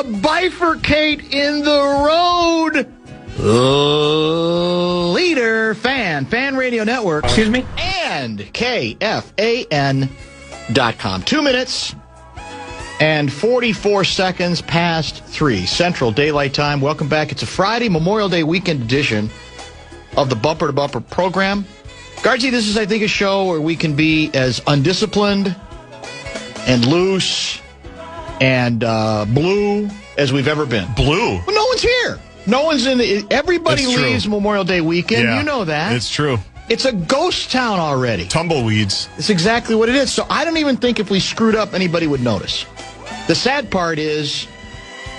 bifurcate in the road leader fan radio network, excuse me, and KFAN.com. 2 minutes and 44 seconds past 3 Central Daylight Time. Welcome back. It's a Friday Memorial Day weekend edition of the Bumper to Bumper program. Guardsy, this is, I think, a show where we can be as undisciplined and loose and blue as we've ever been. Blue? Well, no one's here. No one's in the... Everybody leaves Memorial Day weekend. Yeah, you know that. It's true. It's a ghost town already. Tumbleweeds. It's exactly what it is. So I don't even think if we screwed up, anybody would notice. The sad part is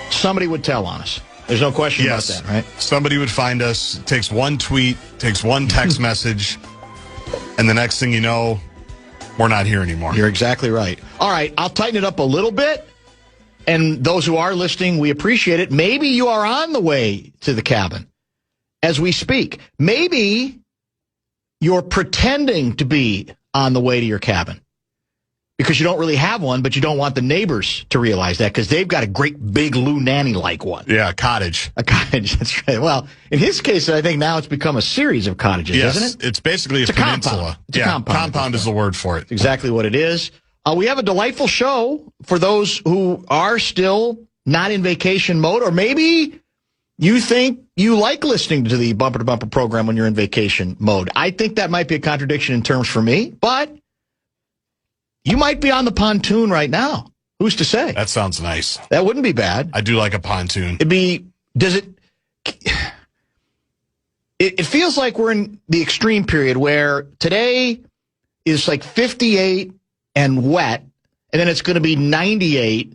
somebody would tell on us. There's no question about that, right? Somebody would find us, takes one tweet, takes one text message, and the next thing you know, we're not here anymore. You're exactly right. All right, I'll tighten it up a little bit. And those who are listening, we appreciate it. Maybe you are on the way to the cabin as we speak. Maybe you're pretending to be on the way to your cabin because you don't really have one, but you don't want the neighbors to realize that because they've got a great big Lou Nanny-like one. Yeah, a cottage. A cottage, that's right. Well, in his case, I think now it's become a series of cottages, isn't it? It's basically a peninsula. It's a compound. Compound is the word for it. It's exactly what it is. We have a delightful show for those who are still not in vacation mode, or maybe you think you like listening to the Bumper to Bumper program when you're in vacation mode. I think that might be a contradiction in terms for me, but you might be on the pontoon right now. Who's to say? That sounds nice. That wouldn't be bad. I do like a pontoon. It feels like we're in the extreme period where today is like 58 and wet, and then it's going to be 98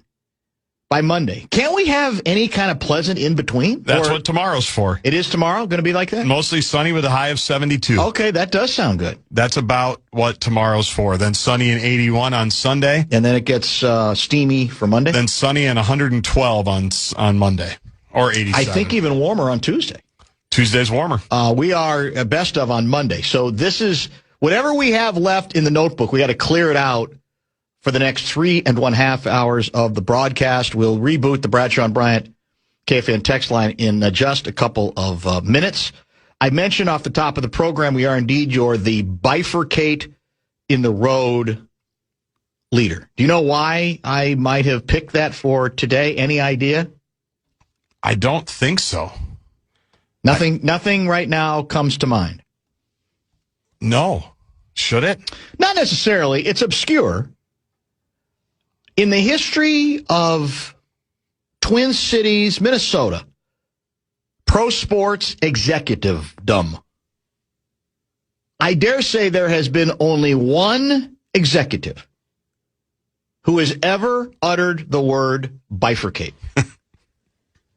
by Monday. Can't we have any kind of pleasant in between? That's what tomorrow's for. It is tomorrow going to be like that? Mostly sunny with a high of 72. Okay, that does sound good. That's about what tomorrow's for. Then sunny and 81 on Sunday. And then it gets steamy for Monday? Then sunny and 112 on Monday, or 87. I think even warmer on Tuesday. Tuesday's warmer. We are best of on Monday. So this is... Whatever we have left in the notebook, we got to clear it out for the next 3.5 hours of the broadcast. We'll reboot the Bradshaw and Bryant KFN text line in just a couple of minutes. I mentioned off the top of the program, we are indeed the bifurcate in the road leader. Do you know why I might have picked that for today? Any idea? I don't think so. Nothing right now comes to mind. No. Should it? Not necessarily. It's obscure. In the history of Twin Cities, Minnesota, pro sports executive-dom, I dare say there has been only one executive who has ever uttered the word bifurcate,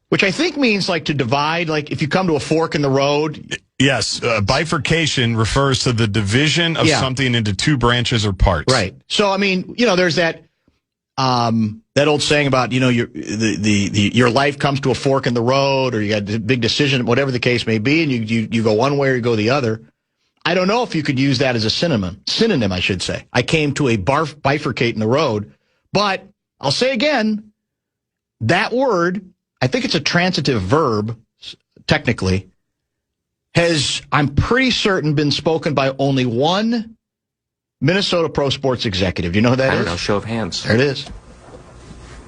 which I think means like to divide, like if you come to a fork in the road. Yes, bifurcation refers to the division of something into two branches or parts. Right. So, I mean, there's that old saying about, your life comes to a fork in the road, or you got a big decision, whatever the case may be, and you go one way or you go the other. I don't know if you could use that as a synonym, I should say. I came to a bifurcate in the road, but I'll say again, that word, I think it's a transitive verb, technically, has, I'm pretty certain, been spoken by only one Minnesota pro sports executive. Do you know who that is? I don't know. Show of hands. There it is.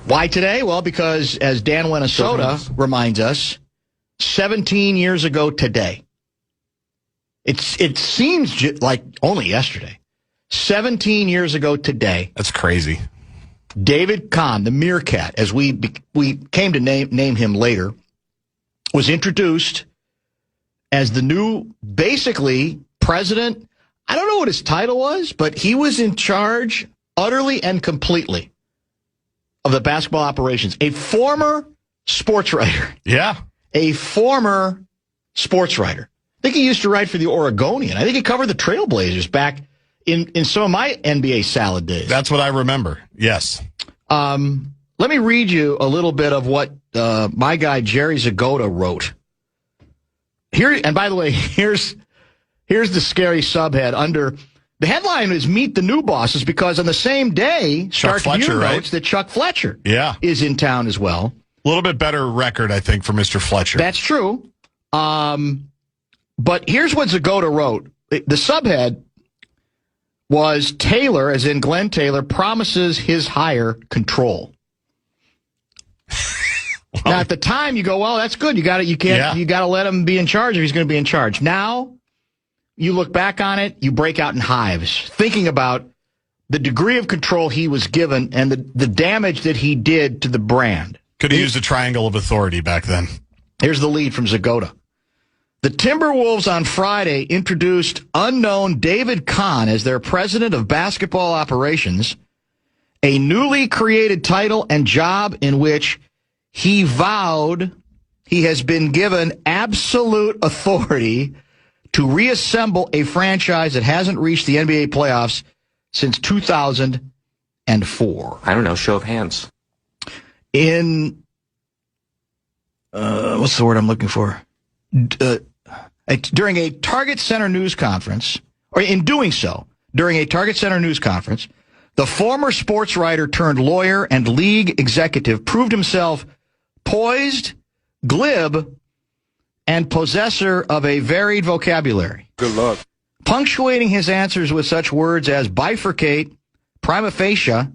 Why today? Well, because as Dan Minnesota reminds us, 17 years ago today, it seems like only yesterday, 17 years ago today. That's crazy. David Kahn, the Meerkat, as we came to name him later, was introduced as the new, basically, president. I don't know what his title was, but he was in charge utterly and completely of the basketball operations. A former sports writer. Yeah. A former sports writer. I think he used to write for the Oregonian. I think he covered the Trailblazers back in some of my NBA salad days. That's what I remember. Yes. Let me read you a little bit of what my guy Jerry Zagota wrote. Here, and by the way, here's the scary subhead under the headline is "Meet the New Bosses" because on the same day, Stark View notes that Chuck Fletcher is in town as well. A little bit better record, I think, for Mr. Fletcher. That's true. But here's what Zagota wrote. The subhead was Taylor, as in Glenn Taylor, promises his hire control. Now, at the time, you go, well, that's good. You got to let him be in charge if he's going to be in charge. Now, you look back on it, you break out in hives, thinking about the degree of control he was given and the damage that he did to the brand. Could have used a triangle of authority back then. Here's the lead from Zagota. The Timberwolves on Friday introduced unknown David Kahn as their president of basketball operations, a newly created title and job in which he vowed he has been given absolute authority to reassemble a franchise that hasn't reached the NBA playoffs since 2004. I don't know, show of hands. In, what's the word I'm looking for? During a Target Center news conference, or in doing so, during a Target Center news conference, the former sports writer turned lawyer and league executive proved himself poised, glib, and possessor of a varied vocabulary. Good luck. Punctuating his answers with such words as bifurcate, prima facie,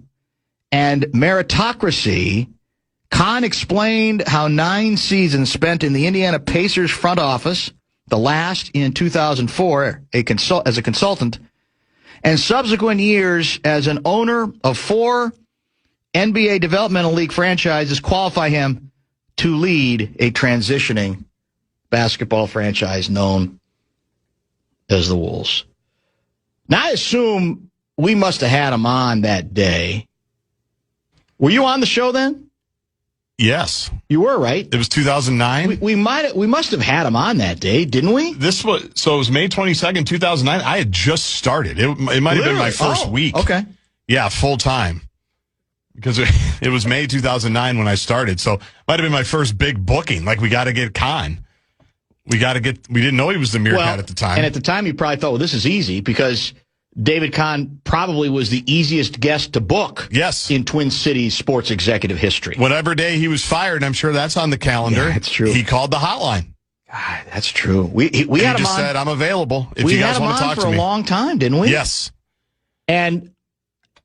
and meritocracy, Kahn explained how 9 seasons spent in the Indiana Pacers front office, the last in 2004 as a consultant, and subsequent years as an owner of 4 NBA Developmental League franchises qualify him to lead a transitioning basketball franchise known as the Wolves. Now, I assume we must have had him on that day. Were you on the show then? Yes. You were, right? It was 2009. We must have had him on that day, didn't we? It was May 22nd, 2009. I had just started. It might have been my first week. Okay. Yeah, full time. Because it was May 2009 when I started. So it might have been my first big booking. Like, we got to get Kahn. We didn't know he was the Meerkat at the time. And at the time, you probably thought, well, this is easy because David Kahn probably was the easiest guest to book. Yes. In Twin Cities sports executive history. Whatever day he was fired, I'm sure that's on the calendar. Yeah, that's true. He called the hotline. God, that's true. We had him on. He just said, I'm available if you guys want to talk to me. We had him on for a long time, didn't we? Yes. And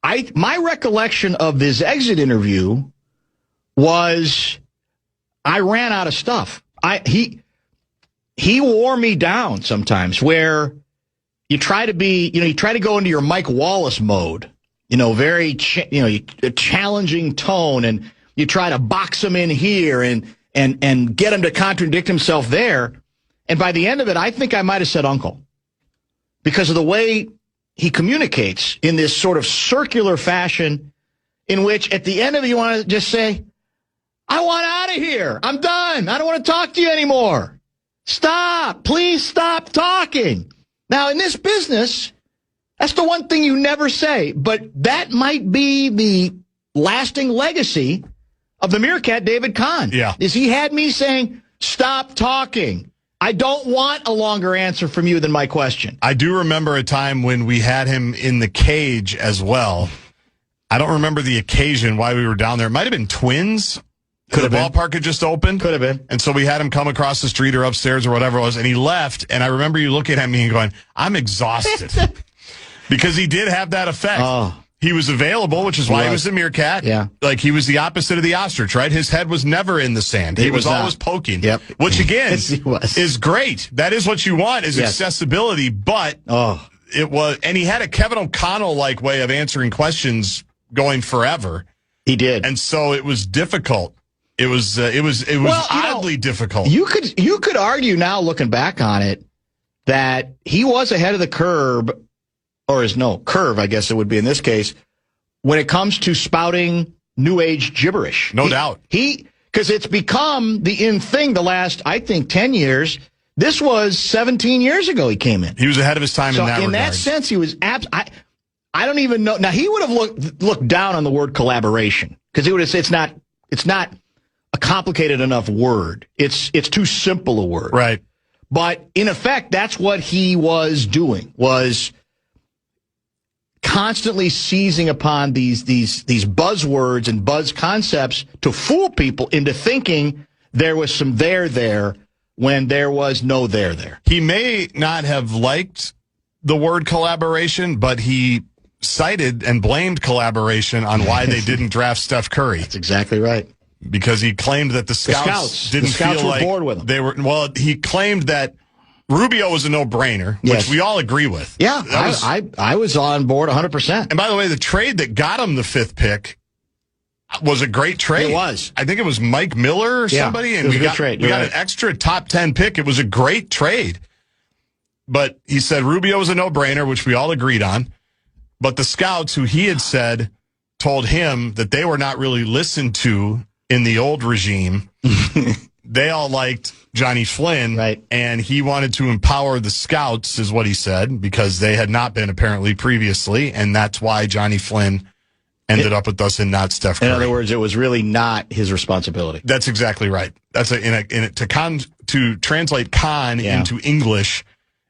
my recollection of this exit interview was I ran out of stuff. He wore me down sometimes where you try to go into your Mike Wallace mode, very, a challenging tone, and you try to box him in here and get him to contradict himself there. And by the end of it, I think I might have said uncle because of the way he communicates in this sort of circular fashion in which at the end of it, you want to just say, I want out of here. I'm done. I don't want to talk to you anymore. Stop. Please stop talking. Now, in this business, that's the one thing you never say, but that might be the lasting legacy of the Meerkat, David Kahn. Yeah. Is he had me saying, stop talking. I don't want a longer answer from you than my question. I do remember a time when we had him in the cage as well. I don't remember the occasion why we were down there. It might have been Twins. The ballpark had just opened. Could have been. And so we had him come across the street or upstairs or whatever it was, and he left. And I remember you looking at me and going, I'm exhausted. Because he did have that effect. Oh. He was available, which is why he was the Meerkat. Yeah. Like, he was the opposite of the ostrich, right? His head was never in the sand. He was always poking. Yep. Which, again, yes, is great. That is what you want, is accessibility. But it was, and he had a Kevin O'Connell-like way of answering questions going forever. He did. And so it was difficult. It was oddly difficult. You could argue now, looking back on it, that he was ahead of the curve, curve, I guess it would be in this case, when it comes to spouting new age gibberish. No doubt. Because it's become the in thing the last, I think, 10 years. This was 17 years ago he came in. He was ahead of his time in that regard. In that sense, he was I don't even know. Now, he would have looked down on the word collaboration because he would have said it's not a complicated enough word. It's too simple a word. Right. But in effect, that's what he was doing, was constantly seizing upon these buzzwords and buzz concepts to fool people into thinking there was some there when there was no there. He may not have liked the word collaboration, but he cited and blamed collaboration on why they didn't draft Steph Curry. That's exactly right. Because he claimed that the scouts didn't feel were like bored with him. They were. Well, he claimed that Rubio was a no-brainer, which we all agree with. Yeah, I was on board 100%. And by the way, the trade that got him the 5th pick was a great trade. It was. I think it was Mike Miller or somebody, and we got an extra top 10 pick. It was a great trade. But he said Rubio was a no-brainer, which we all agreed on. But the scouts, who he had said, told him that they were not really listened to in the old regime. They all liked Johnny Flynn, right? And he wanted to empower the scouts, is what he said, because they had not been apparently previously, and that's why Johnny Flynn ended up with us and not Steph Curry. In other words, it was really not his responsibility. That's exactly right. That's to translate Kahn into English.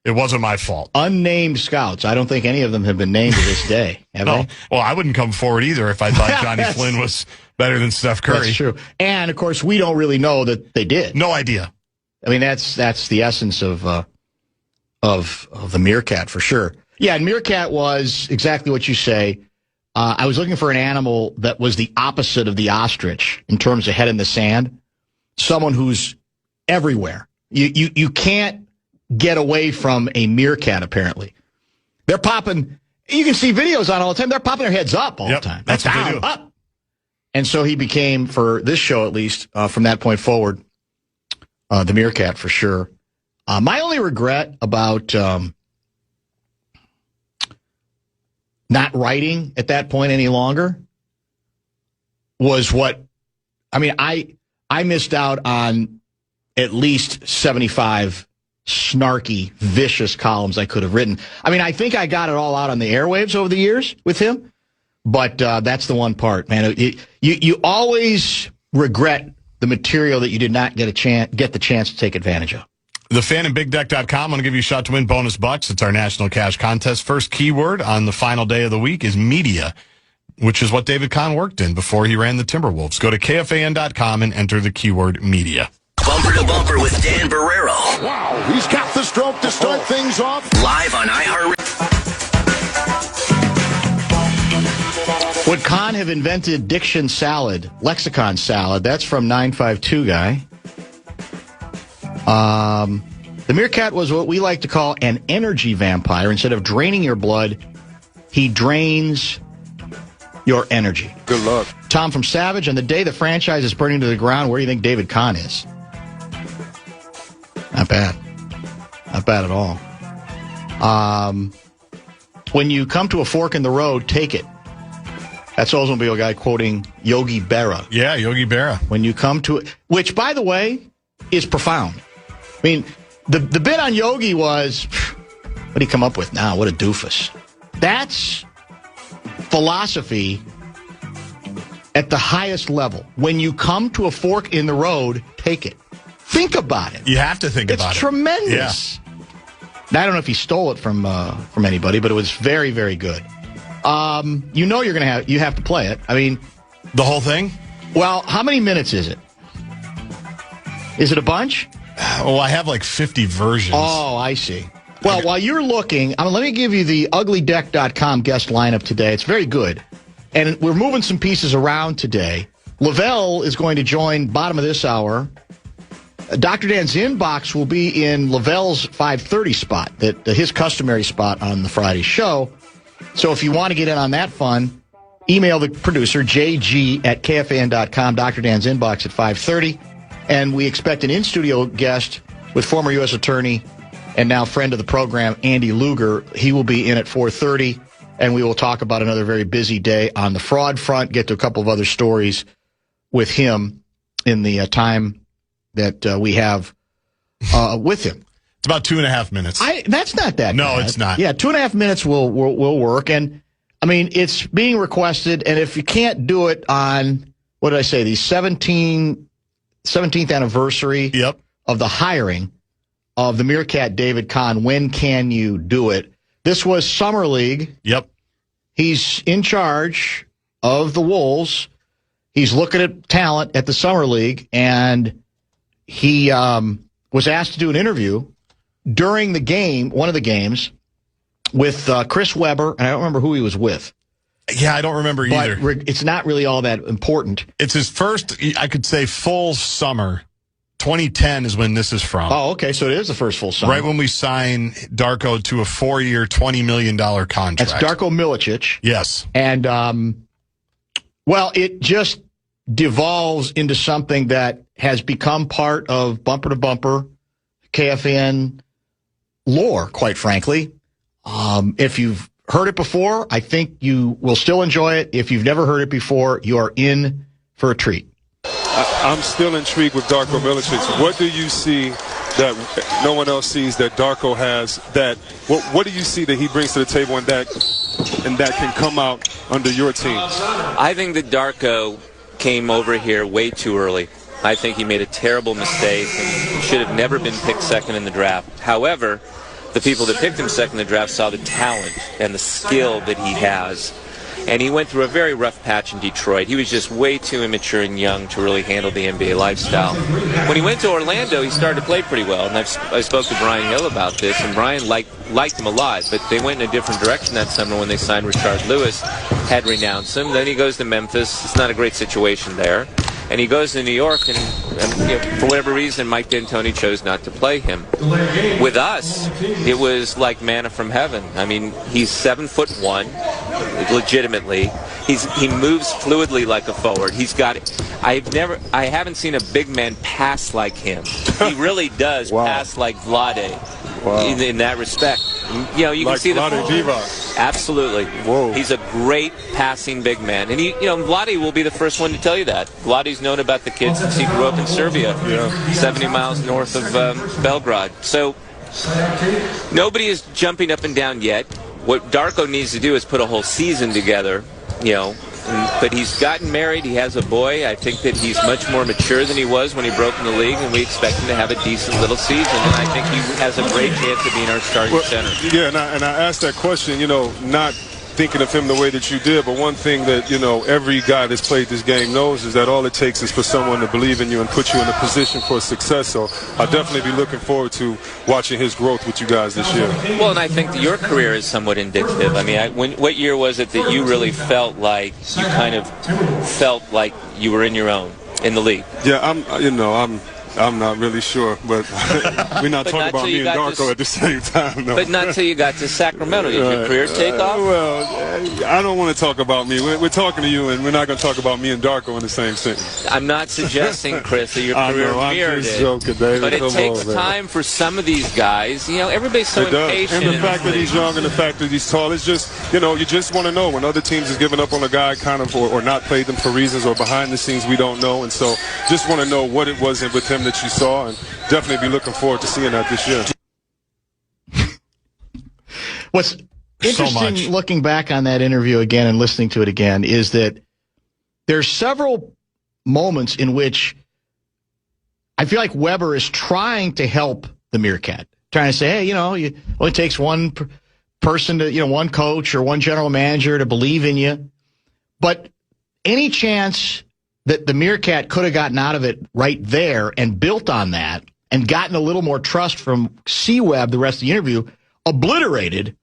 It wasn't my fault. Unnamed scouts. I don't think any of them have been named to this day. Have they? Well, I wouldn't come forward either if I thought Johnny Flynn was better than Steph Curry. That's true. And, of course, we don't really know that they did. No idea. I mean, that's the essence of the Meerkat for sure. Yeah, and Meerkat was exactly what you say. I was looking for an animal that was the opposite of the ostrich in terms of head in the sand. Someone who's everywhere. You can't get away from a meerkat, apparently. They're popping. You can see videos on all the time. They're popping their heads up all the time. That's what they do. Up. And so he became, for this show at least, from that point forward, the Meerkat for sure. My only regret about not writing at that point any longer was I missed out on at least 75 snarky, vicious columns I could have written. I mean, I think I got it all out on the airwaves over the years with him, but that's the one part, man. You always regret the material that you did not get the chance to take advantage of. TheFanandBigDeck.com. I'm going to give you a shot to win bonus bucks. It's our national cash contest. First keyword on the final day of the week is media, which is what David Kahn worked in before he ran the Timberwolves. Go to KFAN.com and enter the keyword media. Bumper to Bumper with Dan Barreiro. Wow, he's got the stroke to start things off. Live on iHeartRadio. Would Kahn have invented diction salad, lexicon salad? That's from 952 guy. The Meerkat was what we like to call an energy vampire. Instead of draining your blood, he drains your energy. Good luck. Tom from Savage, on the day the franchise is burning to the ground, where do you think David Kahn is? Not bad. Not bad at all. When you come to a fork in the road, take it. That's Oldsmobile guy quoting Yogi Berra. Yeah, Yogi Berra. When you come to it, which, by the way, is profound. I mean, the bit on Yogi was, what did he come up with now? What a doofus. That's philosophy at the highest level. When you come to a fork in the road, take it. Think about it. You have to think about it. It's tremendous. Yeah. Now, I don't know if he stole it from anybody, but it was very, very good. You have to play it. I mean, the whole thing? Well, how many minutes is it? Is it a bunch? Well, I have like 50 versions. Oh, I see. Well, while you're looking, let me give you the uglydeck.com guest lineup today. It's very good. And we're moving some pieces around today. Lavelle is going to join bottom of this hour. Dr. Dan's inbox will be in Lavelle's 5:30 spot, his customary spot on the Friday show. So if you want to get in on that fun, email the producer, jg@kfan.com, Dr. Dan's inbox at 5:30. And we expect an in-studio guest with former U.S. Attorney and now friend of the program, Andy Luger. He will be in at 4:30, and we will talk about another very busy day on the fraud front, get to a couple of other stories with him in the time that we have with him. It's about 2.5 minutes. That's not that No, bad. it's not. Yeah, 2.5 minutes will work. And, I mean, it's being requested, and if you can't do it on, what did I say, the 17th anniversary of the hiring of the Meerkat David Kahn, when can you do it? This was Summer League. Yep. he's in charge of the Wolves. He's looking at talent at the Summer League, and he was asked to do an interview during the game, one of the games, with Chris Webber, and I don't remember who he was with. Yeah, I don't remember either. But it's not really all that important. It's his first, I could say, full summer. 2010 is when this is from. Oh, okay, so it is the first full summer. Right when we sign Darko to a 4-year, $20 million contract. That's Darko Milicic. Yes. And, well, it just devolves into something that has become part of Bumper to Bumper, KFN lore, quite frankly. If you've heard it before, I think you will still enjoy it. If you've never heard it before, you are in for a treat. I'm still intrigued with Darko Milicic. What do you see that no one else sees that Darko has? What do you see that he brings to the table and that can come out under your team? I think that Darko came over here way too early. I think he made a terrible mistake and should have never been picked second in the draft. However, the people that picked him second in the draft saw the talent and the skill that he has. And he went through a very rough patch in Detroit. He was just way too immature and young to really handle the NBA lifestyle. When he went to Orlando, he started to play pretty well. And I spoke to Brian Hill about this, and Brian liked him a lot. But they went in a different direction that summer when they signed Rashard Lewis, had renounced him. Then he goes to Memphis. It's not a great situation there. And he goes to New York, and for whatever reason, Mike D'Antoni chose not to play him. With us, it was like manna from heaven. I mean, he's 7'1", legitimately. He moves fluidly like a forward. I haven't seen a big man pass like him. He really does pass like Vlade. Wow. In that respect, you can see the Divac. Absolutely. Whoa. He's a great passing big man, and Vlade will be the first one to tell you that. Vlade's known about the kid since he grew up in Serbia, 70 miles north of Belgrade. So nobody is jumping up and down yet. What Darko needs to do is put a whole season together, But he's gotten married. He has a boy. I think that he's much more mature than he was when he broke in the league, and we expect him to have a decent little season. And I think he has a great chance of being our starting center. Yeah, and I asked that question, not thinking of him the way that you did, but one thing that, every guy that's played this game knows is that all it takes is for someone to believe in you and put you in a position for success. So I'll definitely be looking forward to watching his growth with you guys this year. Well, and I think that your career is somewhat indicative. I mean, what year was it that you really felt like you were in your own in the league? Yeah, I'm not really sure, but we're not talking about me and Darko at the same time. No. But not till you got to Sacramento. Did your career take off? Well, I don't want to talk about me. We're talking to you, and we're not going to talk about me and Darko in the same sentence. I'm not suggesting, Chris, that your career mirrored it. Joking, David. But it takes time for some of these guys. everybody's so impatient. And the fact that he's young and the fact that he's tall, it's just, you just want to know when other teams is giving up on a guy kind of or not played them for reasons or behind the scenes we don't know. And so just want to know what it was with him that you saw, and definitely be looking forward to seeing that this year. What's interesting looking back on that interview again and listening to it again is that there's several moments in which I feel like Webber is trying to help the Meerkat, trying to say, hey, it only takes one person to, one coach or one general manager to believe in you. But any chance that the Meerkat could have gotten out of it right there and built on that and gotten a little more trust from C-Web the rest of the interview, obliterated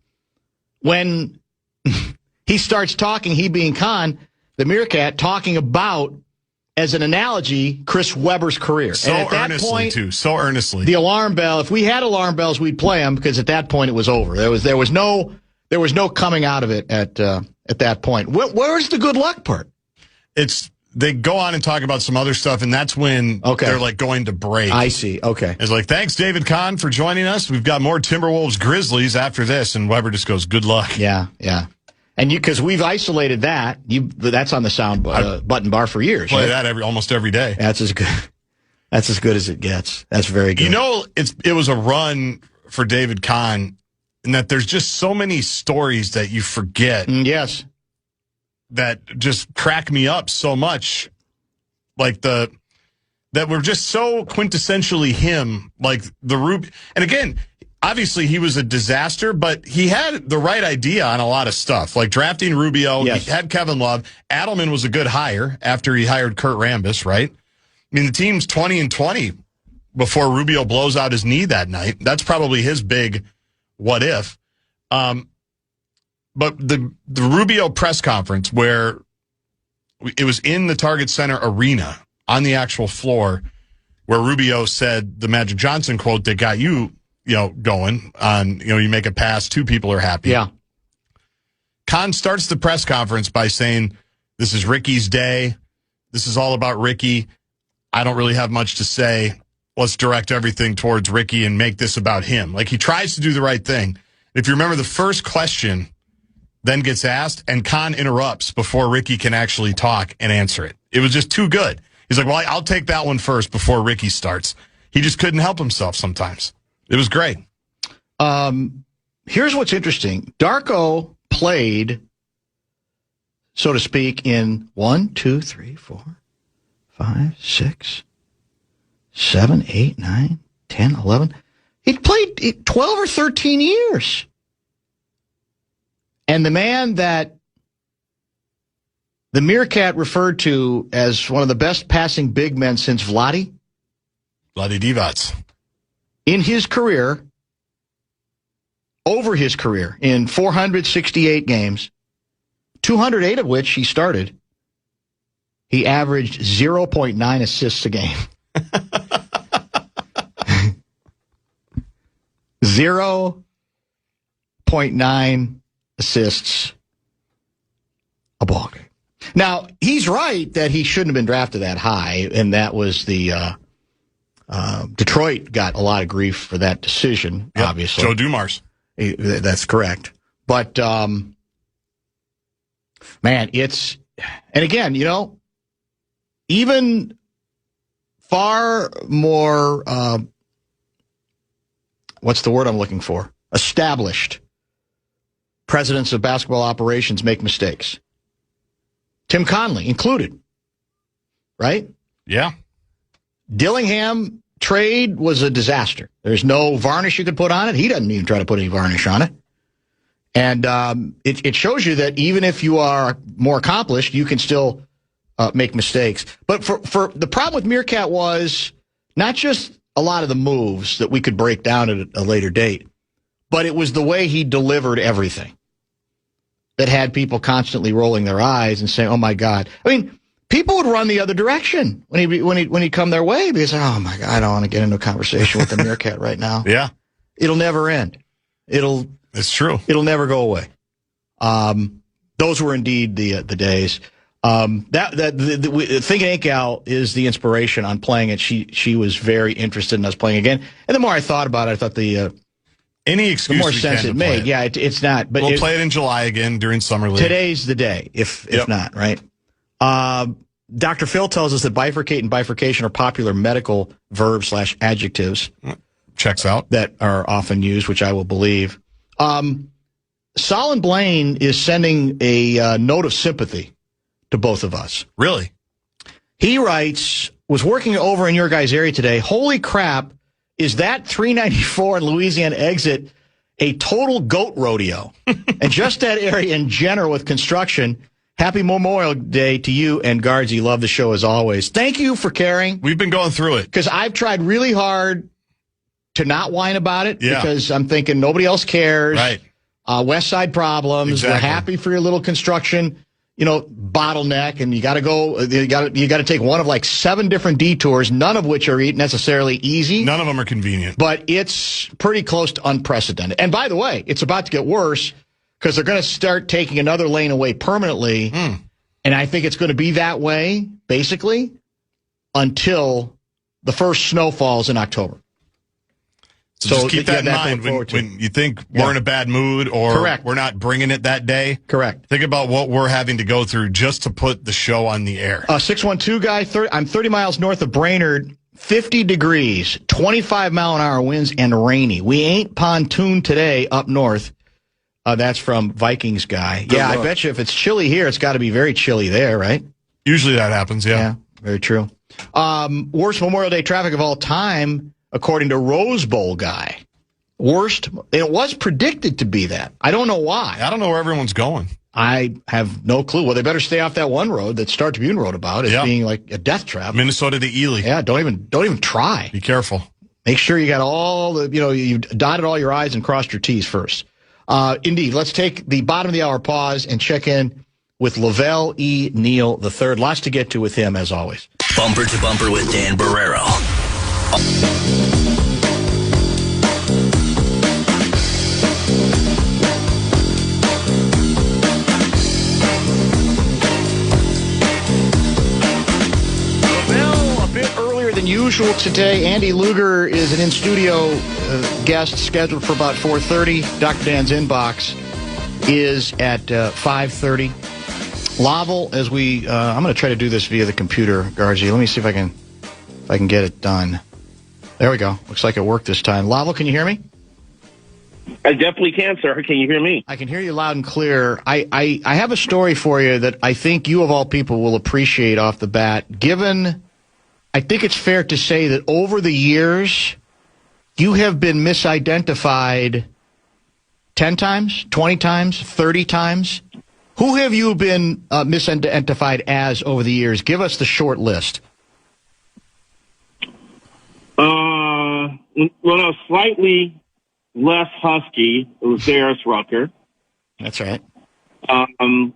when he starts talking, he being Kahn, the Meerkat, talking about, as an analogy, Chris Webber's career. So and at that earnestly, point, too. So earnestly. The alarm bell, if we had alarm bells, we'd play them, because at that point it was over. There was no coming out of it at that point. Where's the good luck part? They go on and talk about some other stuff, and that's when they're going to break. I see. Okay. It's like, thanks, David Kahn, for joining us. We've got more Timberwolves Grizzlies after this, and Webber just goes, good luck. Yeah. And because we've isolated that, that's on the sound button bar for years. Play that almost every day. That's as good as it gets. That's very good. It was a run for David Kahn, in that there's just so many stories that you forget. Yes. That just crack me up so much, that were just so quintessentially him, like the Ruby. And again, obviously he was a disaster, but he had the right idea on a lot of stuff, like drafting Rubio. Yes. He had Kevin Love. Adelman was a good hire after he hired Kurt Rambis, right? I mean, the team's 20-20 before Rubio blows out his knee that night. That's probably his big what if. But the Rubio press conference where it was in the Target Center arena on the actual floor where Rubio said the Magic Johnson quote that got you going on, you make a pass, two people are happy. Yeah. Kahn starts the press conference by saying, this is Ricky's day. This is all about Ricky. I don't really have much to say. Let's direct everything towards Ricky and make this about him. Like, he tries to do the right thing. If you remember, the first question then gets asked, and Kahn interrupts before Ricky can actually talk and answer it. It was just too good. He's like, well, I'll take that one first before Ricky starts. He just couldn't help himself sometimes. It was great. Here's what's interesting. Darko played, so to speak, in 1, 2, 3, 4, 5, 6, 7, 8, 9, 10, 11. He played 12 or 13 years. And the man that the Meerkat referred to as one of the best passing big men since Vlade Divac. In his career, over his career, in 468 games, 208 of which he started, he averaged 0.9 assists a game. 0.9 assists a ball game. Now, he's right that he shouldn't have been drafted that high, and that was the Detroit got a lot of grief for that decision, yep. Obviously. Joe Dumars. That's correct. But, man, it's, and again, even far more, what's the word I'm looking for? Established presidents of basketball operations make mistakes. Tim Connelly included, right? Yeah. Dillingham trade was a disaster. There's no varnish you could put on it. He doesn't even try to put any varnish on it. And it shows you that even if you are more accomplished, you can still make mistakes. But for the problem with Meerkat was not just a lot of the moves that we could break down at a later date, but it was the way he delivered everything that had people constantly rolling their eyes and saying, "Oh my God!" I mean, people would run the other direction when he'd come their way because, "Oh my God, I don't want to get into a conversation with the Meerkat right now." Yeah, it'll never end. It's true. It'll never go away. Those were indeed the days. Thinking Ain't Gal is the inspiration on playing it. She was very interested in us playing again. And the more I thought about it, I thought any excuse the more sense it made. It. Yeah, it's not. But we'll play it in July again during Summer League. Today's the day, if not, right? Dr. Phil tells us that bifurcate and bifurcation are popular medical verbs / adjectives. Checks out. That are often used, which I will believe. Solon Blaine is sending a note of sympathy to both of us. Really? He writes, was working over in your guys' area today. Holy crap, is that 394 and Louisiana exit a total goat rodeo? And just that area in general with construction. Happy Memorial Day to you and Guardsy. Love the show as always. Thank you for caring. We've been going through it. Because I've tried really hard to not whine about it because I'm thinking nobody else cares. Right. West Side problems. Exactly. We're happy for your little construction, bottleneck, and you got to go. You got to take one of like 7 different detours, none of which are necessarily easy. None of them are convenient. But it's pretty close to unprecedented. And by the way, it's about to get worse because they're going to start taking another lane away permanently. And I think it's going to be that way basically until the first snow falls in October. So just keep that in mind when you think we're in a bad mood or we're not bringing it that day. Correct. Think about what we're having to go through just to put the show on the air. 612 guy, I'm 30 miles north of Brainerd, 50 degrees, 25-mile-an-hour winds, and rainy. We ain't pontoon today up north. That's from Vikings guy. Good luck. I bet you if it's chilly here, it's got to be very chilly there, right? Usually that happens, yeah. Very true. Worst Memorial Day traffic of all time, according to Rose Bowl guy. Worst. It was predicted to be that. I don't know why. I don't know where everyone's going. I have no clue. Well, they better stay off that one road that Star Tribune wrote about as being like a death trap. Minnesota to Ely. Yeah, don't even try. Be careful. Make sure you got all the, you dotted all your I's and crossed your T's first. Indeed. Let's take the bottom of the hour pause and check in with Lavelle Neal III. Lots to get to with him, as always. Bumper to Bumper with Dan Barreiro. Usual today. Andy Luger is an in-studio guest scheduled for about 4:30. Dr. Dan's inbox is at 5:30. Lavelle, as I'm going to try to do this via the computer, Gargi. Let me see if I can get it done. There we go. Looks like it worked this time. Lavelle, can you hear me? I definitely can, sir. Can you hear me? I can hear you loud and clear. I have a story for you that I think you, of all people, will appreciate off the bat, given... I think it's fair to say that over the years, you have been misidentified 10 times, 20 times, 30 times. Who have you been misidentified as over the years? Give us the short list. When I was slightly less husky, it was Darius Rucker. That's right.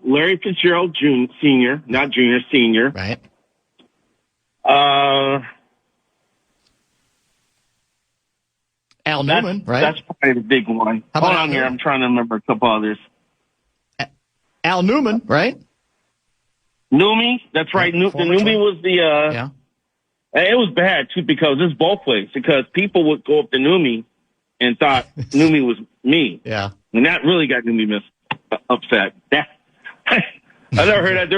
Larry Fitzgerald Senior, not Junior, Senior. Right. Al Newman, right? That's probably the big one. Hold on here. I'm trying to remember a couple others. Al Newman, right? Newmy, that's right. Newmy was the... yeah. It was bad, too, because it's both ways. Because people would go up to Newmy and thought Newmy was me. Yeah. And that really got Newmy upset. I never heard that.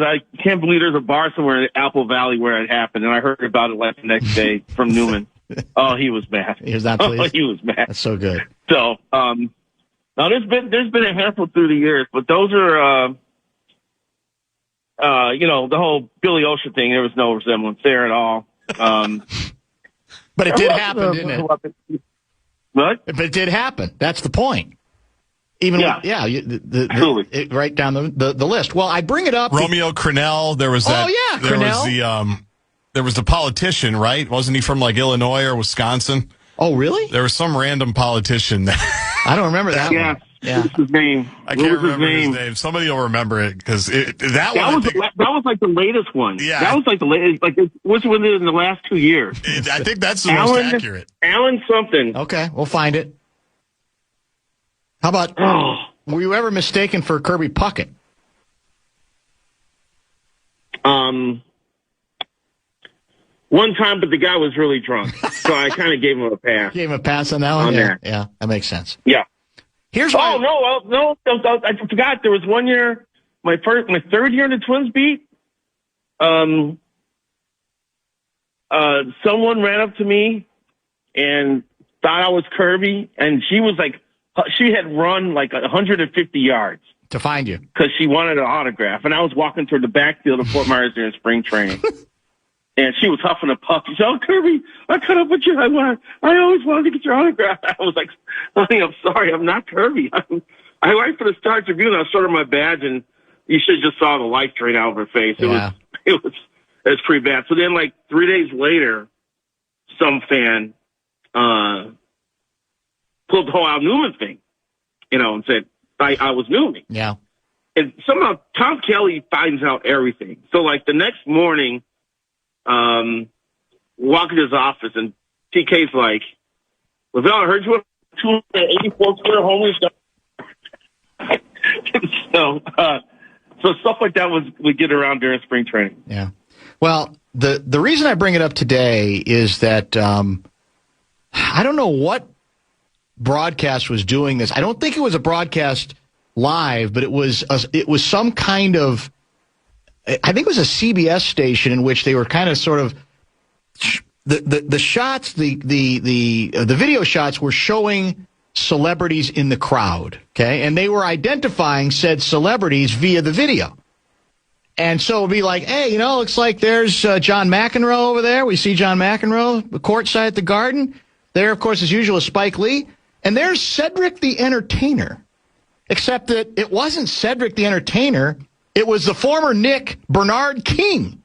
I can't believe there's a bar somewhere in Apple Valley where it happened, and I heard about it like the next day from Newman. Oh, he was mad. He was not pleased. Oh, he was mad. That's so good. So, now there's been a handful through the years, but those are, the whole Billy Ocean thing. There was no resemblance there at all. But it did happen, didn't it? What? But it did happen. That's the point. Even right down the list. Well, I bring it up. Romeo Crennel, there was that. Oh, yeah, Crennel. There was the politician, right? Wasn't he from like Illinois or Wisconsin? Oh, really? There was some random politician there. I don't remember that one. Yeah. What's his name? I can't remember his name. Somebody will remember it because that was like the latest one. Yeah. That was like the latest. Like it was within the last 2 years. I think that's the most accurate. Alan something. Okay, we'll find it. How about, were you ever mistaken for Kirby Puckett? One time, but the guy was really drunk, so I kind of gave him a pass. Gave him a pass on that one? Yeah, that makes sense. Yeah. Here's why. No, I forgot. There was one year, my third year in the Twins beat, someone ran up to me and thought I was Kirby, and she was like, she had run like 150 yards to find you because she wanted an autograph, and I was walking toward the backfield of Fort Myers during spring training, and she was huffing a puff. She said, "Oh, Kirby, I caught up with you. I always wanted to get your autograph." I was like, "Honey, I'm sorry, I'm not Kirby. I write for the Star Tribune. I showed her my badge, and you should have just saw the life drain out of her face. It was pretty bad." So then, like 3 days later, some fan pulled the whole Al Newman thing, and said, I was Newman. Yeah. And somehow Tom Kelly finds out everything. So, like, the next morning, walk into his office, and TK's like, Lavelle, I heard you went 284 square homeless. So stuff like that would get around during spring training. Yeah. Well, the reason I bring it up today is that I don't know what broadcast was doing this. I don't think it was a broadcast live, but it was some kind of, I think it was a CBS station in which they were kind of sort of the shots, the video shots were showing celebrities in the crowd, okay, and they were identifying said celebrities via the video. And so it'd be like, hey, looks like there's John McEnroe over there. We see John McEnroe courtside at the Garden. There, of course, as usual, is Spike Lee. And there's Cedric the Entertainer. Except that it wasn't Cedric the Entertainer. It was the former Nick Bernard King.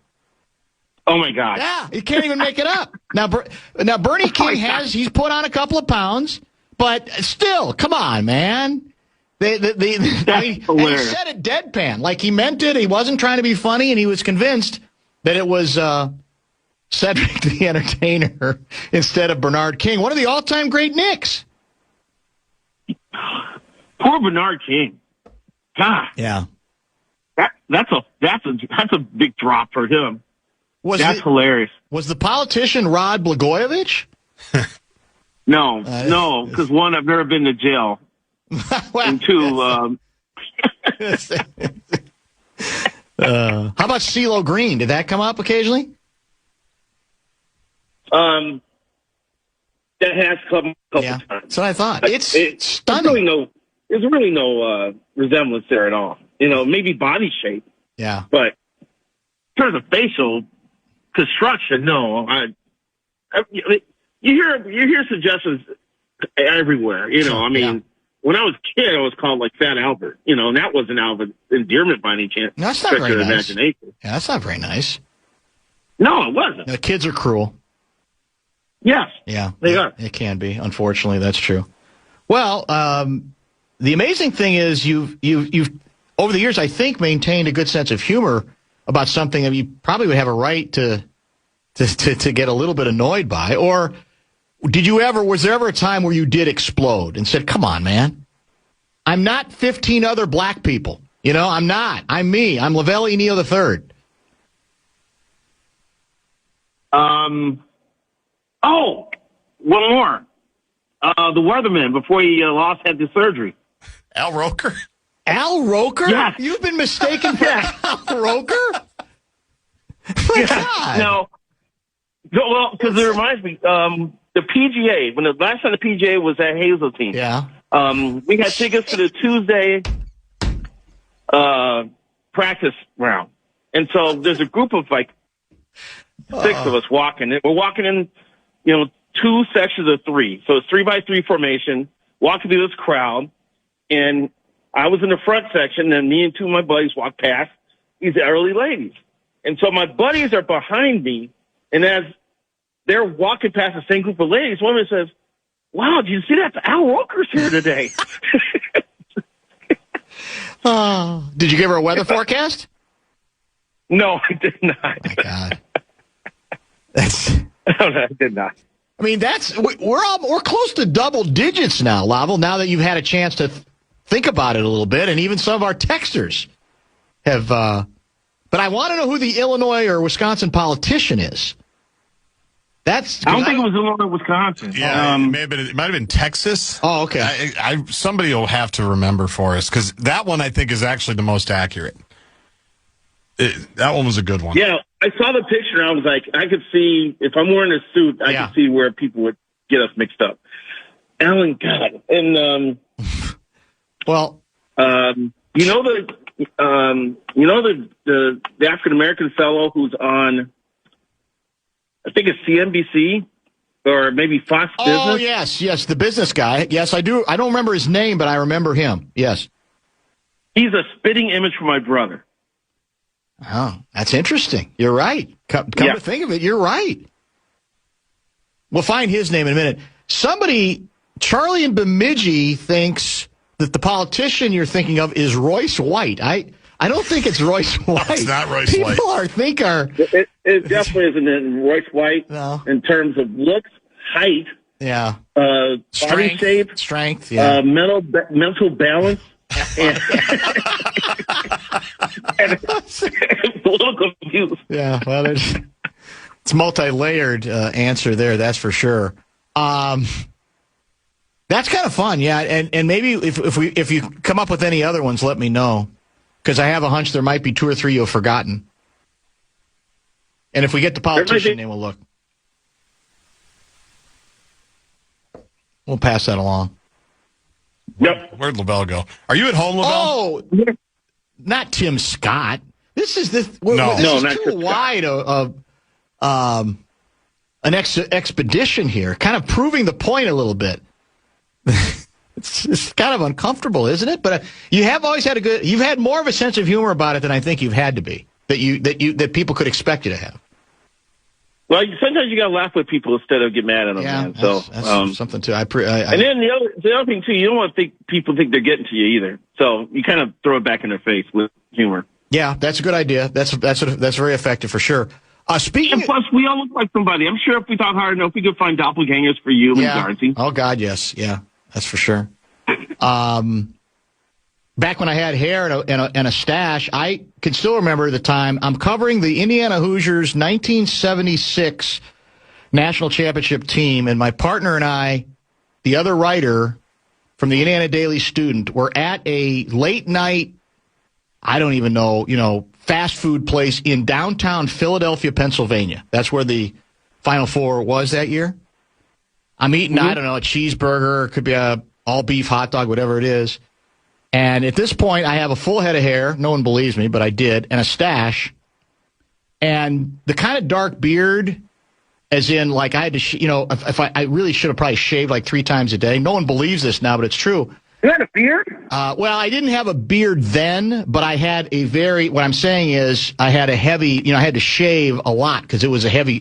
Oh, my God. Yeah, you can't even make it up. Now Bernie King he's put on a couple of pounds, but still, come on, man. And he said it deadpan, like he meant it. He wasn't trying to be funny, and he was convinced that it was Cedric the Entertainer instead of Bernard King, one of the all-time great Knicks. Poor Bernard King. God. Yeah. That's a big drop for him. That's hilarious. Was the politician Rod Blagojevich? No, because one, I've never been to jail. And two, how about CeeLo Green? Did that come up occasionally? That has come a couple times. That's what I thought. It's stunning. There's really no resemblance there at all. Maybe body shape. Yeah. But in terms of facial construction, no. You hear suggestions everywhere. When I was a kid, I was called like Fat Albert. And that wasn't out of endearment by any chance. No, that's not very nice. Imagination. Yeah, that's not very nice. No, it wasn't. The kids are cruel. Yes. Yeah. They are. It can be. Unfortunately, that's true. Well, the amazing thing is you've over the years, I think, maintained a good sense of humor about something that you probably would have a right to get a little bit annoyed by. Or was there ever a time where you did explode and said, come on, man, I'm not 15 other black people. I'm not. I'm me. I'm Lavelle Neal III. One more. The weatherman before he had the surgery. Al Roker? Al Roker? Yes. You've been mistaken for Al Roker? No. Well, because it reminds me, the PGA, when the last time the PGA was at Hazeltine. Yeah. We had tickets to the Tuesday practice round. And so there's a group of like 6 of us walking. We're walking in, 2 sections of 3. So it's 3x3 formation, walking through this crowd. And I was in the front section, and me and 2 of my buddies walked past these elderly ladies. And so my buddies are behind me, and as they're walking past the same group of ladies, one of them says, wow, did you see that? Al Roker's here today. Did you give her a weather forecast? No, I did not. Oh, my God. No, I did not. I mean, we're close to double digits now, Lavelle, now that you've had a chance to think about it a little bit, and even some of our texters have. But I want to know who the Illinois or Wisconsin politician is. I don't think it was Illinois or Wisconsin. Yeah, it might have been Texas. Oh, okay. Somebody will have to remember for us, because that one I think is actually the most accurate. That one was a good one. Yeah, I saw the picture, and I was like, I could see, if I'm wearing a suit, I could see where people would get us mixed up. Alan, God. And, well, the African-American fellow who's on, I think it's CNBC or maybe Fox Business. Oh, yes, the business guy. Yes, I do. I don't remember his name, but I remember him. Yes. He's a spitting image for my brother. Oh, that's interesting. You're right. Come to think of it, you're right. We'll find his name in a minute. Charlie in Bemidji thinks that the politician you're thinking of is Royce White. I don't think it's Royce White. It's not Royce White. People It definitely isn't in Royce White in terms of looks, height, body shape, strength, mental balance. And a little confused. Yeah, well, it's multi-layered answer there, that's for sure. That's kind of fun, yeah. And maybe if you come up with any other ones, let me know, because I have a hunch there might be 2 or 3 you've forgotten. And if we get the politician name, we'll look. We'll pass that along. Yep. Where'd Lavelle go? Are you at home, Lavelle? Oh, not Tim Scott. This is not too wide. an expedition here, kind of proving the point a little bit. It's kind of uncomfortable, isn't it? But you have always had you've had more of a sense of humor about it than I think you've had to be, that people could expect you to have. Well, sometimes you got to laugh with people instead of get mad at them. Yeah, man. So that's something too. And then the other thing too, you don't want to think people think they're getting to you either. So you kind of throw it back in their face with humor. Yeah, that's a good idea. That's very effective for sure. And plus, we all look like somebody. I'm sure if we talk hard enough, we could find doppelgangers for you and Darcy. Oh God, yes, yeah, that's for sure. Back when I had hair and a stash, I can still remember the time I'm covering the Indiana Hoosiers 1976 national championship team, and my partner and I, the other writer from the Indiana Daily Student, were at a late night, I don't even know, fast food place in downtown Philadelphia, Pennsylvania. That's where the Final Four was that year. I'm eating, I don't know, a cheeseburger, could be a all beef hot dog, whatever it is. And at this point, I have a full head of hair. No one believes me, but I did, and a stash. And the kind of dark beard, as in, like, I had to, if I really should have probably shaved like 3 times a day. No one believes this now, but it's true. You had a beard? Well, I didn't have a beard then, but I had what I'm saying is I had a heavy, I had to shave a lot because it was a heavy,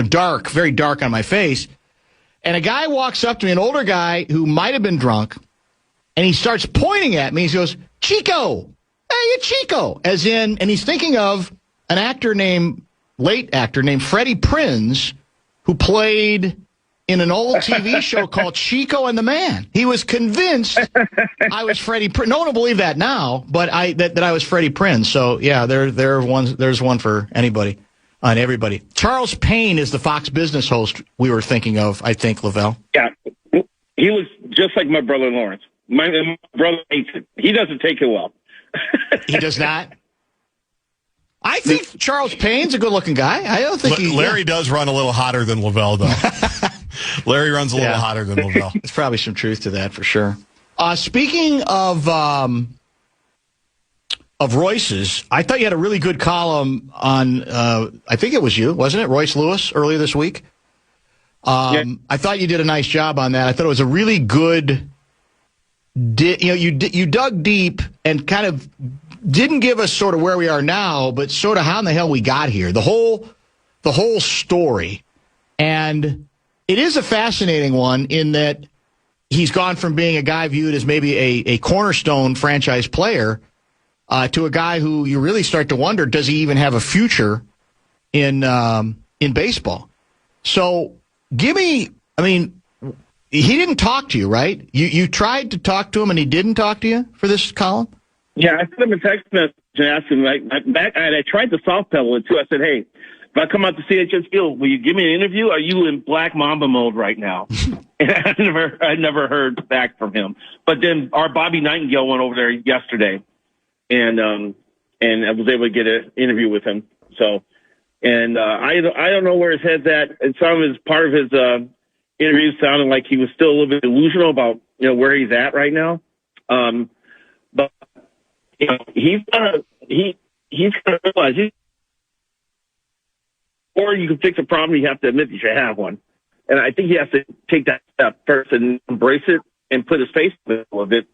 dark, very dark on my face. And a guy walks up to me, an older guy who might have been drunk, and he starts pointing at me. He goes, "Chico, hey, Chico," as in, and he's thinking of an late actor named Freddie Prinze, who played in an old TV show called Chico and the Man. He was convinced I was Freddie Prinze. No one will believe that now, but that I was Freddie Prinze. So yeah, there's one for anybody and everybody. Charles Payne is the Fox Business host we were thinking of, I think, Lavelle. Yeah, he was just like my brother Lawrence. My brother hates it. He doesn't take it well. He does not? I think Charles Payne's a good-looking guy. I don't think Larry does run a little hotter than Lavelle, though. Larry runs a little hotter than Lavelle. There's probably some truth to that for sure. Speaking of Royce's, I thought you had a really good column on, I think it was you, wasn't it, Royce Lewis, earlier this week? I thought you did a nice job on that. I thought it was a really good... You dug deep and kind of didn't give us sort of where we are now, but sort of how in the hell we got here. The whole story. And it is a fascinating one in that he's gone from being a guy viewed as maybe a cornerstone franchise player to a guy who you really start to wonder, does he even have a future in baseball? So he didn't talk to you, right? You tried to talk to him, and he didn't talk to you for this column? Yeah, I sent him a text message and asked him, I tried to soft pedal it, too. I said, hey, if I come out to CHS Field, will you give me an interview? Are you in Black Mamba mode right now? And I never heard back from him. But then our Bobby Nightingale went over there yesterday, and I was able to get an interview with him. So, and I don't know where his head's at. And some of his part of his interview sounded like he was still a little bit delusional about where he's at right now. But he's gonna realize or you can fix a problem, you have to admit you should have one. And I think he has to take that step first and embrace it and put his face in the middle of it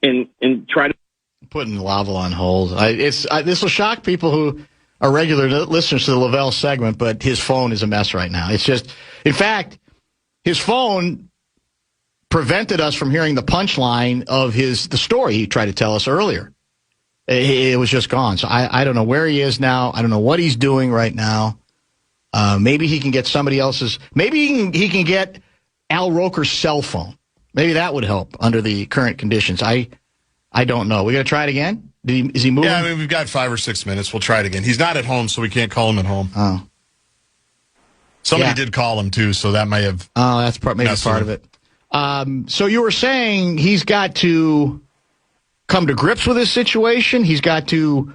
and try to putting Lavelle on hold. This will shock people who are regular listeners to the Lavelle segment, but his phone is a mess right now. It's just, in fact, his phone prevented us from hearing the punchline of the story he tried to tell us earlier. It was just gone. So I don't know where he is now. I don't know what he's doing right now. Maybe he can get somebody else's. Maybe he can get Al Roker's cell phone. Maybe that would help under the current conditions. I don't know. We got to try it again? Is he moving? Yeah, we've got 5 or 6 minutes. We'll try it again. He's not at home, so we can't call him at home. Oh. Somebody did call him, too, so that may have... Oh, that's maybe part of it. So you were saying he's got to come to grips with his situation? He's got to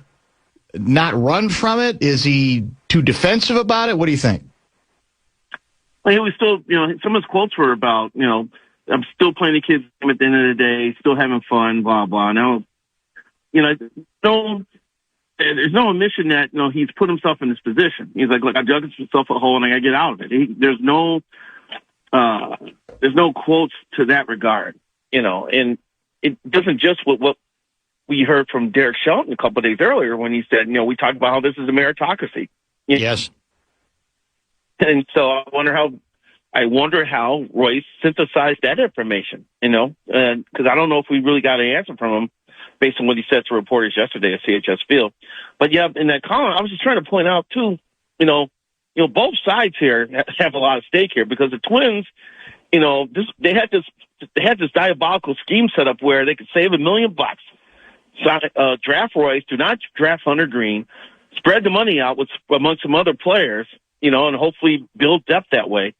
not run from it? Is he too defensive about it? What do you think? Well, he was still, some of his quotes were about, I'm still playing the kids' game at the end of the day, still having fun, blah, blah. Now, don't there's no admission that he's put himself in this position. He's like, look, I dug myself a hole and I got to get out of it. There's no quotes to that regard, and it doesn't just what we heard from Derek Shelton a couple of days earlier when he said, we talked about how this is a meritocracy. Yes. And so I wonder how Royce synthesized that information, because I don't know if we really got an answer from him based on what he said to reporters yesterday at CHS Field. But yeah, in that column, I was just trying to point out too, both sides here have a lot of stake here because the Twins, they had this diabolical scheme set up where they could save $1 million, draft Royce, do not draft Hunter Green, spread the money out among some other players, and hopefully build depth that way.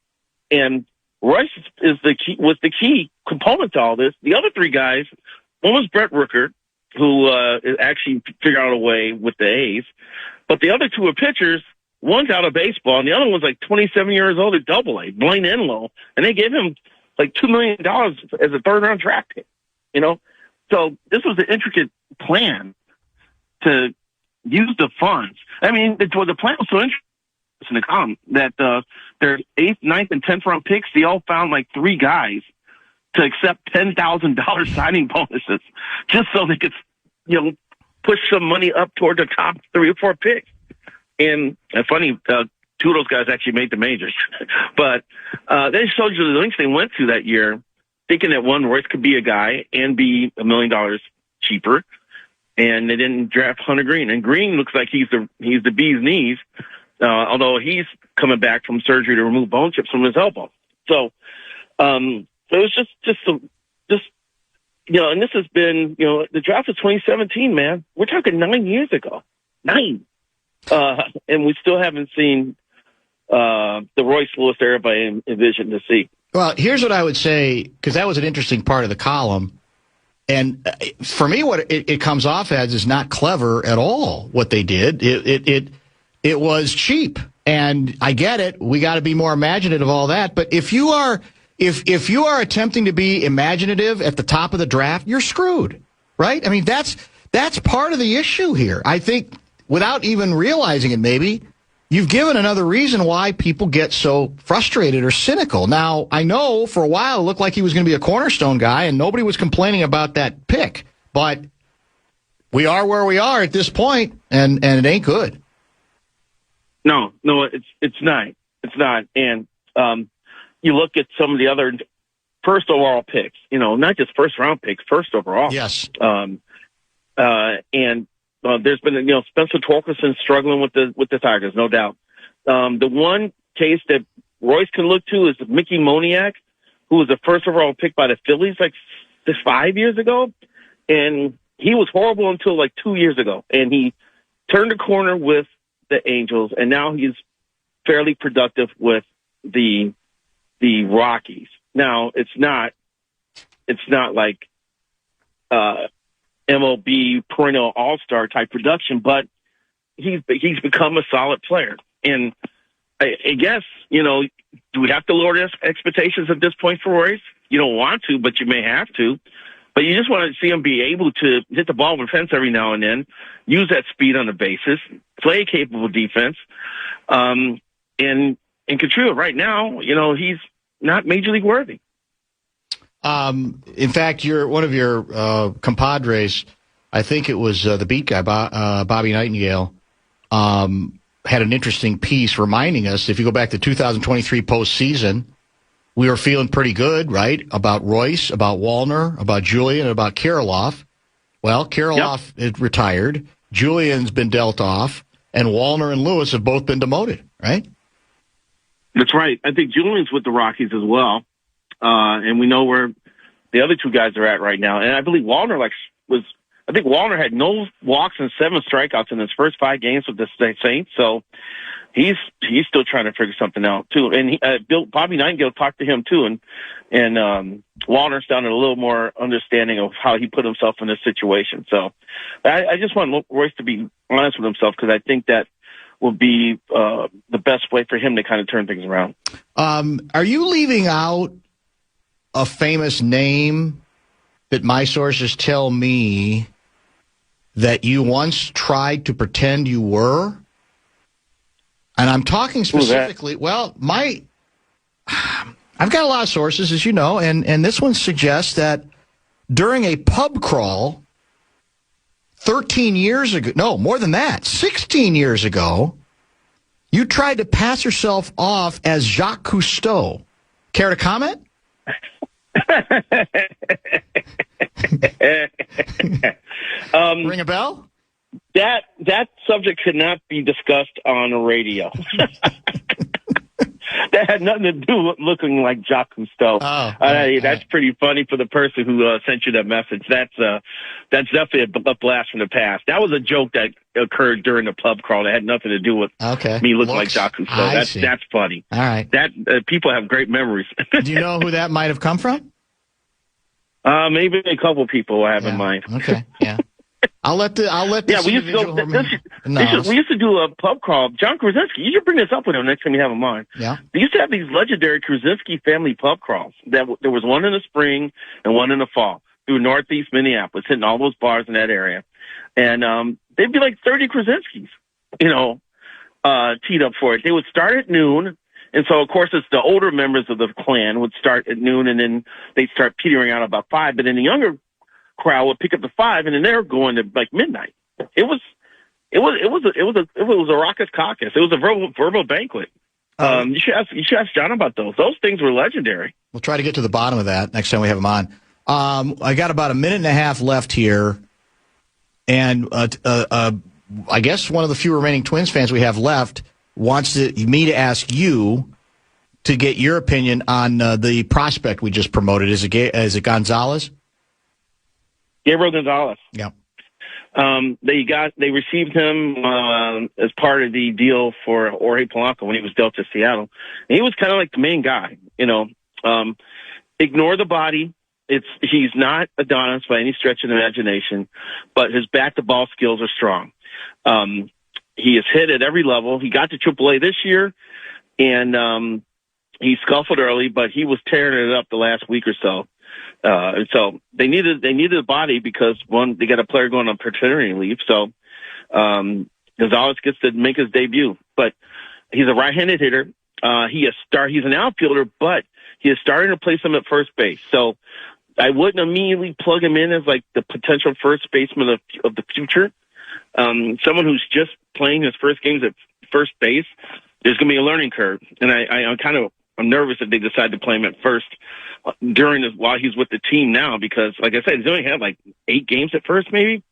And Royce was the key component to all this. The other three guys, one was Brett Rooker, who actually figured out a way with the A's, but the other two are pitchers. One's out of baseball, and the other one's like 27 years old at Double-A, Blaine Enlow, and they gave him like $2 million as a third-round draft pick. So this was an intricate plan to use the funds. I mean, the plan was so interesting in the column that their 8th, 9th, and 10th round picks, they all found like 3 guys to accept $10,000 signing bonuses just so they could, push some money up toward the top 3 or 4 picks. And funny, 2 of those guys actually made the majors. But they showed you the links they went to that year, thinking that one, Royce could be a guy and be $1 million cheaper. And they didn't draft Hunter Green. And Green looks like he's the bee's knees, although he's coming back from surgery to remove bone chips from his elbow. So it was just and this has been, the draft of 2017, man. We're talking 9 years ago. 9. And we still haven't seen the Royce Lewis era by envisioned to see. Well, here's what I would say, because that was an interesting part of the column. And for me, what it comes off as is not clever at all, what they did. It was cheap. And I get it. We got to be more imaginative of all that. But if you are attempting to be imaginative at the top of the draft, you're screwed, right? I mean, that's part of the issue here. I think without even realizing it, maybe you've given another reason why people get so frustrated or cynical. Now, I know for a while it looked like he was going to be a cornerstone guy, and nobody was complaining about that pick. But we are where we are at this point, and it ain't good. No, it's not. It's not. And you look at some of the other first overall picks, not just first round picks, first overall. Yes. And there's been, Spencer Torkelson struggling with the Tigers, no doubt. The one case that Royce can look to is Mickey Moniak, who was the first overall pick by the Phillies like 5 years ago. And he was horrible until like 2 years ago. And he turned the corner with the Angels, and now he's fairly productive with the Rockies. Now, it's not like MLB perennial all-star type production, but he's become a solid player. And I guess, do we have to lower the expectations at this point for Royce? You don't want to, but you may have to. But you just want to see him be able to hit the ball over the fence every now and then, use that speed on the bases, play a capable defense, and contribute. Right now, he's not major league worthy. In fact, one of your compadres, I think it was the beat guy, Bobby Nightingale, had an interesting piece reminding us, if you go back to 2023 postseason, we were feeling pretty good, right, about Royce, about Wallner, about Julian, and about Kirilloff. Well, Kirilloff is retired, Julian's been dealt off, and Wallner and Lewis have both been demoted, right? That's right. I think Julian's with the Rockies as well. And we know where the other 2 guys are at right now. And I believe Wallner Wallner had no walks and 7 strikeouts in his first 5 games with the Saints. So he's still trying to figure something out too. And Bobby Nightingale talked to him too. And Wallner sounded a little more understanding of how he put himself in this situation. So I just want Royce to be honest with himself, because I think that will be the best way for him to kind of turn things around. Are you leaving out a famous name that my sources tell me that you once tried to pretend you were? And I'm talking specifically, well, I've got a lot of sources, as you know, and this one suggests that during a pub crawl 13 years ago, no, more than that, 16 years ago, you tried to pass yourself off as Jacques Cousteau. Care to comment? Ring a bell? That subject could not be discussed on the radio. That had nothing to do with looking like Jacques Cousteau. That's pretty funny for the person who sent you that message. That's definitely a blast from the past. That was a joke that occurred during the pub crawl. That had nothing to do with me looking like Jacques Cousteau. That's funny. All right. People have great memories. Do you know who that might have come from? Maybe a couple people I have in mind. Okay. Yeah. I'll let this we used to do a pub crawl. John Krasinski, you should bring this up with him next time you have him on. Yeah. They used to have these legendary Krasinski family pub crawls. There was one in the spring and one in the fall through northeast Minneapolis, hitting all those bars in that area. And they'd be like 30 Krasinskis, teed up for it. They would start at noon. And so, of course, it's the older members of the clan would start at noon, and then they'd start petering out about 5. But then the younger crowd would pick up the 5, and then they're going to like midnight. It was a raucous caucus. It was a verbal banquet. You should ask John about those. Those things were legendary. We'll try to get to the bottom of that next time we have him on. I got about a minute and a half left here, and I guess one of the few remaining Twins fans we have left wants me to ask you to get your opinion on the prospect we just promoted. Is it Gonzalez? Gabriel Gonzalez. Yeah. They received him as part of the deal for Jorge Polanco when he was dealt to Seattle. And he was kind of like the main guy, Ignore the body. He's not Adonis by any stretch of the imagination, but his bat-to-ball skills are strong. He is hit at every level. He got to AAA this year, and he scuffled early, but he was tearing it up the last week or so. And so they needed a body because they got a player going on paternity leave. So Gonzalez gets to make his debut, but he's a right-handed hitter. He's an outfielder, but he is starting to play some at first base. So I wouldn't immediately plug him in as like the potential first baseman of the future. Someone who's just playing his first games at first base, there's going to be a learning curve. And I'm nervous that they decide to play him at first while he's with the team now, because like I said, he's only had like 8 games at first maybe.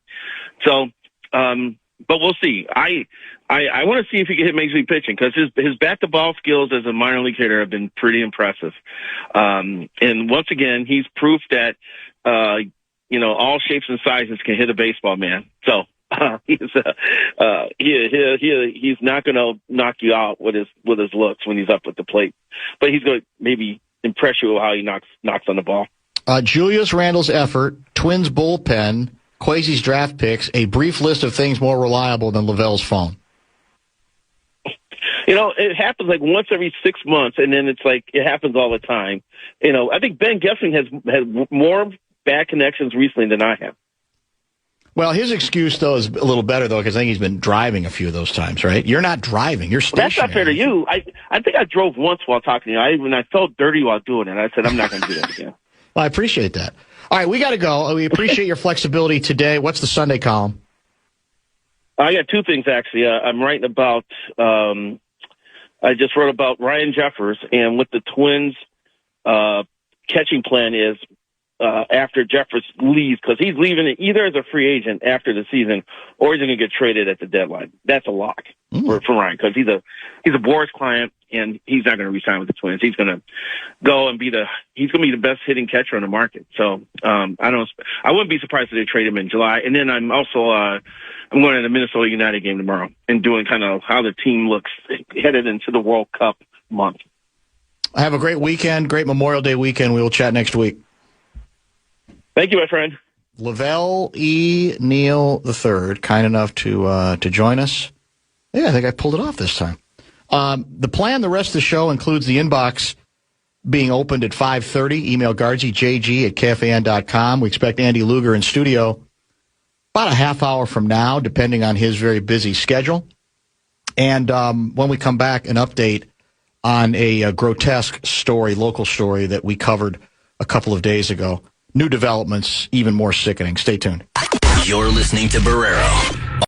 So, but we'll see. I want to see if he can hit major league pitching, because his bat-to-ball skills as a minor league hitter have been pretty impressive. And once again, he's proof that, all shapes and sizes can hit a baseball, man. So, he's not going to knock you out with his looks when he's up at the plate, but he's going to maybe impress you with how he knocks on the ball. Julius Randle's effort, Twins bullpen, Kwesi's draft picks, a brief list of things more reliable than Lavelle's phone. It happens like once every 6 months, and then it's like it happens all the time. I think Ben Gessling has had more bad connections recently than I have. Well, his excuse, though, is a little better, though, because I think he's been driving a few of those times, right? You're not driving. You're stationary. That's not fair to you. I think I drove once while talking to you. I felt dirty while doing it. I said, I'm not going to do that again. Well, I appreciate that. All right, we got to go. We appreciate your flexibility today. What's the Sunday column? I got 2 things, actually. I'm writing about I just wrote about Ryan Jeffers and what the Twins' catching plan is after Jeffers leaves, because he's leaving either as a free agent after the season or he's going to get traded at the deadline. That's a lock for Ryan, because he's a Boris client and he's not going to re-sign with the Twins. He's going to go and be the best hitting catcher on the market. So I wouldn't be surprised if they trade him in July. And then I'm also I'm going to the Minnesota United game tomorrow and doing kind of how the team looks headed into the World Cup month. Have a great weekend, great Memorial Day weekend. We will chat next week. Thank you, my friend. Lavelle E. Neal III, kind enough to join us. Yeah, I think I pulled it off this time. The plan, the rest of the show, includes the inbox being opened at 5:30. Email Guardsy, JG@KFAN.com. We expect Andy Luger in studio about a half hour from now, depending on his very busy schedule. And when we come back, an update on a grotesque story, local story that we covered a couple of days ago. New developments, even more sickening. Stay tuned. You're listening to Barreiro.